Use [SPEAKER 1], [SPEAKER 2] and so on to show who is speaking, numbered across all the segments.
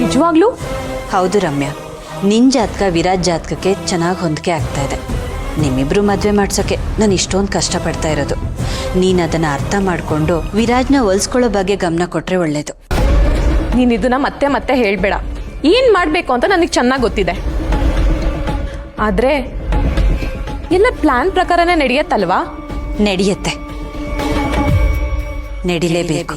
[SPEAKER 1] ನಿಜವಾಗ್ಲೂ?
[SPEAKER 2] ಹೌದು ರಮ್ಯಾ, ನಿನ್ನ ಜಾತಕ ವಿರಾಜ್ ಜಾತಕಕ್ಕೆ ಚೆನ್ನಾಗಿ ಹೊಂದಿಕೆ ಆಗ್ತಾ ಇದೆ. ನಿಮ್ಮಿಬ್ರು ಮದುವೆ ಮಾಡ್ಸೋಕ್ಕೆ ನಾನು ಇಷ್ಟೊಂದು ಕಷ್ಟಪಡ್ತಾ ಇರೋದು. ನೀನು ಅದನ್ನು ಅರ್ಥ ಮಾಡಿಕೊಂಡು ವಿರಾಜ್ನ ಹೊಲಿಸ್ಕೊಳ್ಳೋ ಬಗ್ಗೆ ಗಮನ ಕೊಟ್ಟರೆ ಒಳ್ಳೆಯದು.
[SPEAKER 1] ನೀನು ಇದನ್ನ ಮತ್ತೆ ಮತ್ತೆ ಹೇಳಬೇಡ. ಏನು ಮಾಡಬೇಕು ಅಂತ ನನಗೆ ಚೆನ್ನಾಗಿ ಗೊತ್ತಿದೆ. ಆದರೆ ಎಲ್ಲ ಪ್ಲಾನ್ ಪ್ರಕಾರನೇ ನಡೆಯತ್ತಲ್ವಾ?
[SPEAKER 2] ನಡೆಯುತ್ತೆ, ನಡಿಲೇಬೇಕು.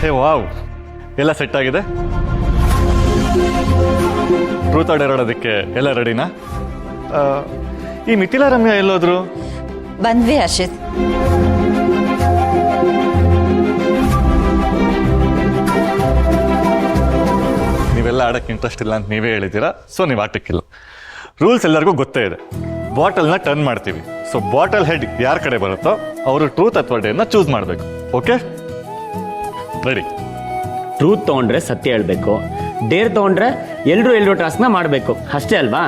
[SPEAKER 3] ಹೇ ವಾವ್, ಎಲ್ಲ ಸೆಟ್ ಆಗಿದೆ. ಟ್ರೂತ್ ಆರ್ಡರ್ ಆಡೋದಕ್ಕೆ ಎಲ್ಲ ರೆಡಿನಾ? ಈ ಮಿಥಿಲಾ ರಮ್ಯಾ ಎಲ್ಲೋದ್ರು?
[SPEAKER 2] ಬಂದ್ವಿ ಹರ್ಷಿತ್.
[SPEAKER 3] ನೀವೆಲ್ಲ ಆಡೋಕ್ಕೆ ಇಂಟ್ರೆಸ್ಟ್ ಇಲ್ಲ ಅಂತ ನೀವೇ ಹೇಳಿದ್ದೀರಾ, ಸೊ ನೀವು ಆಟಕ್ಕಿಲ್ಲ. ರೂಲ್ಸ್ ಎಲ್ಲರಿಗೂ ಗೊತ್ತೇ ಇದೆ. ಬಾಟಲ್ನ ಟರ್ನ್ ಮಾಡ್ತೀವಿ. ಸೊ ಬಾಟಲ್ ಹೆಡ್ ಯಾರ ಕಡೆ ಬರುತ್ತೋ ಅವರು ಟ್ರೂತ್ ಅಥವಾ ಡೇರ್ನ ಚೂಸ್ ಮಾಡಬೇಕು. Okay, ready?
[SPEAKER 4] ಟ್ರೂತ್ ತೊಗೊಂಡ್ರೆ ಸತ್ಯ ಹೇಳಬೇಕು, ಡೇರ್ ತೊಗೊಂಡ್ರೆ ಎಲ್ಲರೂ ಟಾಸ್ಕ್ನ ಮಾಡಬೇಕು, ಅಷ್ಟೇ ಅಲ್ವಾ?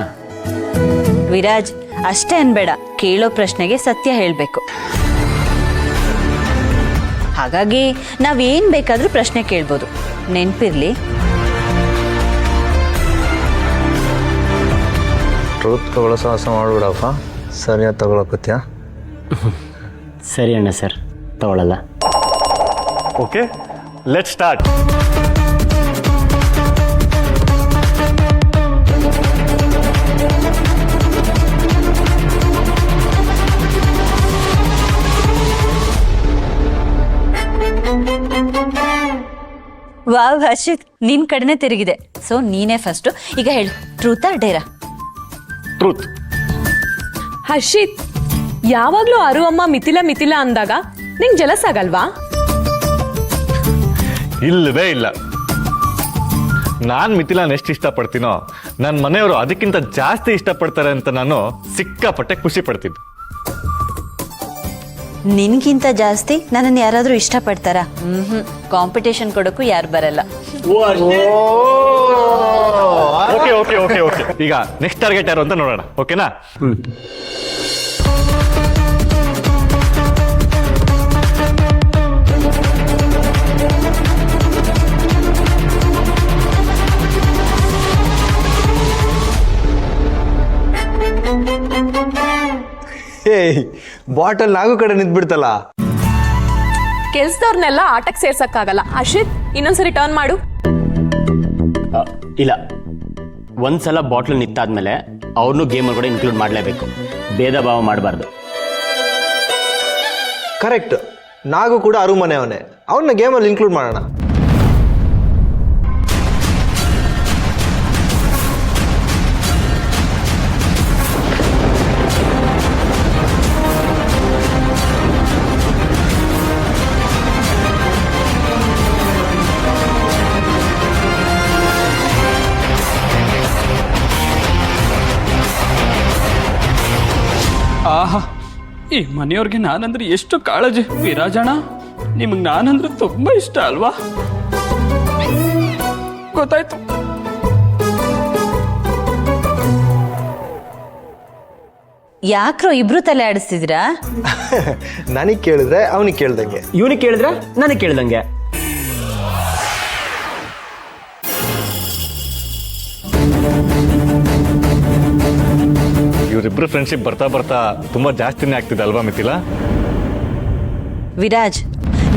[SPEAKER 2] ವಿರಾಜ್, ಅಷ್ಟೇ ಅನ್ಬೇಡ. ಕೇಳೋ ಪ್ರಶ್ನೆಗೆ ಸತ್ಯ ಹೇಳಬೇಕು. ಹಾಗಾಗಿ ನಾವೇನು ಬೇಕಾದರೂ ಪ್ರಶ್ನೆ ಕೇಳ್ಬೋದು. ನೆನಪಿರ್ಲಿ.
[SPEAKER 5] ಟ್ರೂತ್ ತಗೊಳ್ಳೋ ಸಾಹಸ ಮಾಡ್ಬಿಡಪ್ಪ. ಸರಿಯಾಗಿ ತಗೊಳಕತ್ಯಾ?
[SPEAKER 4] ಸರಿ ಅಣ್ಣ ಸರ್, ತಗೊಳ್ಳಲ್ಲ.
[SPEAKER 3] Okay, let's start.
[SPEAKER 2] Wow Harshit, ನಿನ್ ಕಡೆನೆ ತಿರುಗಿದೆ. ಸೊ ನೀನೇ ಫಸ್ಟ್. ಈಗ ಹೇಳು, ಟ್ರೂತಾ ಡೇರಾ?
[SPEAKER 3] ಟ್ರೂತ್.
[SPEAKER 1] ಹರ್ಷಿತ್, ಯಾವಾಗ್ಲೂ ಅರು ಅಮ್ಮ ಮಿಥಿಲಾ ಅಂದಾಗ ನಿಂಗೆ ಜಲಸ್ ಆಗಲ್ವಾ?
[SPEAKER 3] ಇಲ್ಲವೇ ಇಲ್ಲ. ನಾನು ಮಿಥಿಲಾನ ಎಷ್ಟು ಇಷ್ಟಪಡ್ತೀನೋ ನನ್ನ ಮನೆಯವರು ಅದಕ್ಕಿಂತ ಜಾಸ್ತಿ ಇಷ್ಟಪಡ್ತಾರೆ ಅಂತ ನಾನು ಸಿಕ್ಕಾಪಟ್ಟೆ ಖುಷಿ ಪಡ್ತಿದ್ದೆ.
[SPEAKER 2] ನಿನ್ಗಿಂತ ಜಾಸ್ತಿ ನನ್ನನ್ನು ಯಾರಾದರೂ ಇಷ್ಟಪಡ್ತಾರಾ? ಕಾಂಪಿಟೇಷನ್ ಕೊಡೋಕ್ಕೂ ಯಾರು ಬರಲ್ಲ.
[SPEAKER 3] ಓಕೆ ಓಕೆ ಓಕೆ ಓಕೆ, ಈಗ ನೆಕ್ಸ್ಟ್ ಟಾರ್ಗೆಟ್ ಯಾರು ಅಂತ ನೋಡೋಣ. ಓಕೆನಾ?
[SPEAKER 5] ಏಯ್, ಬಾಟಲ್ ನಾಲ್ಕು ಕಡೆ ನಿಂತ್ಬಿಡ್ತಲ್ಲ.
[SPEAKER 1] ಕೆಲ್ಸದವ್ರನ್ನೆಲ್ಲ ಆಟಕ್ಕೆ ಸೇರ್ಸಕ್ಕಾಗಲ್ಲ. ಹರ್ಷಿತ್, ಇನ್ನೊಂದ್ಸರಿ ಟರ್ನ್ ಮಾಡು.
[SPEAKER 4] ಇಲ್ಲ, ಒಂದ್ಸಲ ಬಾಟ್ಲ್ ನಿಂತಾದ್ಮೇಲೆ ಅವ್ರನ್ನೂ ಗೇಮಲ್ಲಿ ಕೂಡ ಇನ್ಕ್ಲೂಡ್ ಮಾಡಲೇಬೇಕು. ಭೇದ ಭಾವ ಮಾಡಬಾರ್ದು.
[SPEAKER 5] ಕರೆಕ್ಟ್. ನಾಗು ಕೂಡ ಅರು ಮನೆಯವನೇ, ಅವನ್ನ ಗೇಮಲ್ಲಿ ಇನ್ಕ್ಲೂಡ್ ಮಾಡೋಣ.
[SPEAKER 6] ಆಹಾ, ಈ ಮನೆಯವ್ರಿಗೆ ನಾನಂದ್ರೆ ಎಷ್ಟು ಕಾಳಜಿ. ವಿರಾಜಣ್ಣ, ನಿಮಗೆ ನಾನಂದ್ರೆ ತುಂಬಾ ಇಷ್ಟ ಅಲ್ವಾ? ಗೊತ್ತಾಯ್ತು.
[SPEAKER 2] ಯಾಕ್ರೋ ಇಬ್ರು ತಲೆ ಆಡಿಸ್ತಿದ್ದೀರಾ?
[SPEAKER 5] ನನಗೆ ಕೇಳಿದ್ರೆ ಅವನಿಗೆ ಕೇಳ್ದಂಗೆ,
[SPEAKER 4] ಇವನಿಗೆ ಕೇಳಿದ್ರೆ ನನಗೆ ಕೇಳ್ದಂಗೆ.
[SPEAKER 3] ಇವರಿಬ್ರು ಫ್ರೆಂಡ್ಶಿಪ್ ಬರ್ತಾ ಬರ್ತಾ ತುಂಬಾ ಜಾಸ್ತಿನೇ ಆಗ್ತಿದೆ ಅಲ್ವಾ ಮಿಥಿಲಾ?
[SPEAKER 2] ವಿರಾಜ್,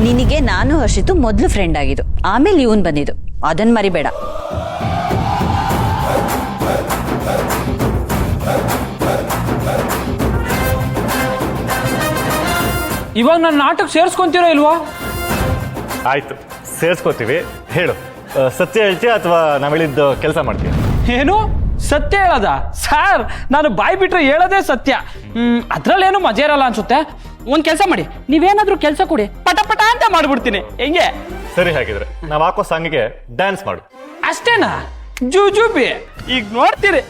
[SPEAKER 2] ನಿನಗೆ ನಾನು ಹರ್ಷಿತು ಮೊದಲು ಫ್ರೆಂಡ್ ಆಗಿದ್ದು, ಆಮೇಲೆ ಇವನ್ ಬಂದಿದ್ದು. ಅದನ್ನ ಮರಿಬೇಡ.
[SPEAKER 6] ಇವಾಗ ನನ್ನ ನಾಟಕ ಸೇರಿಸ್ಕೊಂತೀರೋ ಇಲ್ವಾ?
[SPEAKER 3] ಆಯ್ತು, ಸೇರಿಸ್ಕೋತೀವಿ. ಹೇಳು, ಸತ್ಯ ಹೇಳ್ತೀಯ ಅಥವಾ ನಾವು ಹೇಳಿದ್ದು ಕೆಲಸ ಮಾಡ್ತೀಯ?
[SPEAKER 6] ಏನು ಸತ್ಯ ಹೇಳದ? ಸರ್, ನಾನು ಬಾಯಿ ಬಿಟ್ರೆ ಹೇಳೋದೇ ಸತ್ಯ. ಅದ್ರಲ್ಲೇನು ಮಜಾ ಇರಲ್ಲ ಅನ್ಸುತ್ತೆ. ಒಂದ್ ಕೆಲಸ ಮಾಡಿ, ನೀವೇನಾದ್ರೂ ಕೆಲಸ ಕೊಡಿ, ಪಟ ಪಟ ಅಂತ ಮಾಡ್ಬಿಡ್ತೀನಿ. ಹೆಂಗೆ?
[SPEAKER 3] ಸರಿ, ಹಾಗಿದ್ರೆ ನಾವು ಹಾಕೋ ಸಾಂಗಿಗೆ ಡ್ಯಾನ್ಸ್ ಮಾಡು.
[SPEAKER 6] ಅಷ್ಟೇನಾ? ಜೂಜೂಬಿ ಈಗ ನೋಡ್ತೀರಿ.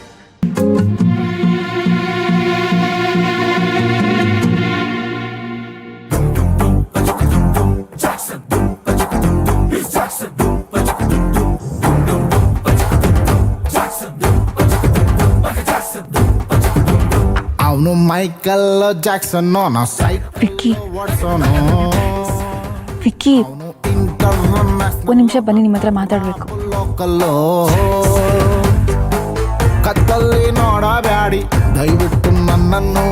[SPEAKER 7] ಅವನು ಮೈಕಲ್ ಜಾಕ್ಸನ್ನು ನಾ
[SPEAKER 8] ವಿಕ್ಕಿ
[SPEAKER 7] ಓಡಿಸೋನು
[SPEAKER 8] ವಿಕ್ಕಿ
[SPEAKER 7] ಅವನು ಇಂಟರ್ನ್ಯಾಷನಲ್
[SPEAKER 8] ಒಂದು ನಿಮಿಷ ಬನ್ನಿ, ನಿಮ್ಮ ಹತ್ರ ಮಾತಾಡಬೇಕು.
[SPEAKER 7] ಲೋಕಲ್ಲು ಕತ್ತಲ್ಲಿ ನೋಡಬ್ಯಾಡಿ ದಯವಿಟ್ಟು ನನ್ನನ್ನು,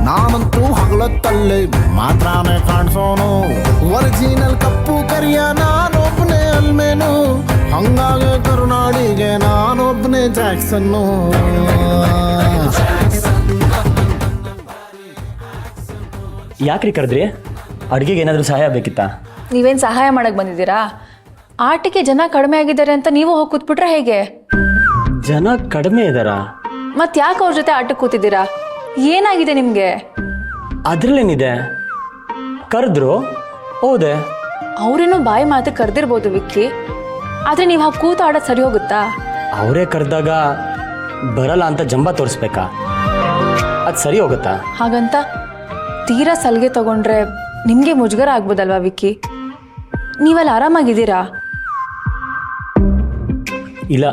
[SPEAKER 7] ನಾನಂತೂ ಹಗಲತ್ತಲ್ಲಿ ಮಾತ್ರನೇ ಕಾಣಿಸೋನು. ಒರಿಜಿನಲ್ ಕಪ್ಪು ಕರಿಯ ನಾನೊಬ್ಬನೇ ಅಲ್ಮೇನು, ಹಂಗಾಗಿ ಕರುನಾಡಿಗೆ ನಾನೊಬ್ಬನೇ ಜಾಕ್ಸನ್ನು.
[SPEAKER 4] ಯಾಕ್ರಿ ಕರೆದ್ರಿ? ಅಡುಗೆಗೆ ಏನಾದರೂ ಸಹಾಯ ಬೇಕಿತ್ತಾ?
[SPEAKER 8] ನೀವೇನು ಸಹಾಯ ಮಾಡಕ್ಕೆ ಬಂದಿದ್ದೀರಾ? ಆಟಕ್ಕೆ ಜನ ಕಡಿಮೆ ಆಗಿದ್ದಾರೆ ಅಂತ ನೀವು ಹೋಗಿ ಕೂತ್ಬಿಟ್ರೆ ಹೇಗೆ?
[SPEAKER 4] ಜನ ಕಡಿಮೆ ಇದ್ದಾರಾ?
[SPEAKER 8] ಮತ್ತೆ ಯಾಕೆ ಅವ್ರ ಜೊತೆ ಆಟಕ್ಕೆ ಕೂತಿದ್ದೀರಾ? ಏನಾಗಿದೆ ನಿಮಗೆ?
[SPEAKER 4] ಅದರಲ್ಲೇನಿದೆ, ಕರೆದ್ರು ಹೋದೆ.
[SPEAKER 8] ಅವರೇನೋ ಬಾಯಿ ಮಾತು ಕರೆದಿರ್ಬೋದು ವಿಕ್ಕಿ, ಆದರೆ ನೀವು ಹಾಗೆ ಕೂತು ಆಡೋದು ಸರಿ ಹೋಗುತ್ತಾ?
[SPEAKER 4] ಅವರೇ ಕರೆದಾಗ ಬರಲ್ಲ ಅಂತ ಜಂಬ ತೋರಿಸ್ಬೇಕಾ? ಅದು ಸರಿ ಹೋಗುತ್ತಾ?
[SPEAKER 8] ಹಾಗಂತ ತೀರಾ ಸಲಿಗೆ ತಗೊಂಡ್ರೆ ನಿಮಗೆ ಮುಜುಗರ ಆಗ್ಬೋದಲ್ವಾ ವಿಕ್ಕಿ? ನೀವಲ್ಲಿ ಆರಾಮಾಗಿದ್ದೀರಾ?
[SPEAKER 4] ಇಲ್ಲ,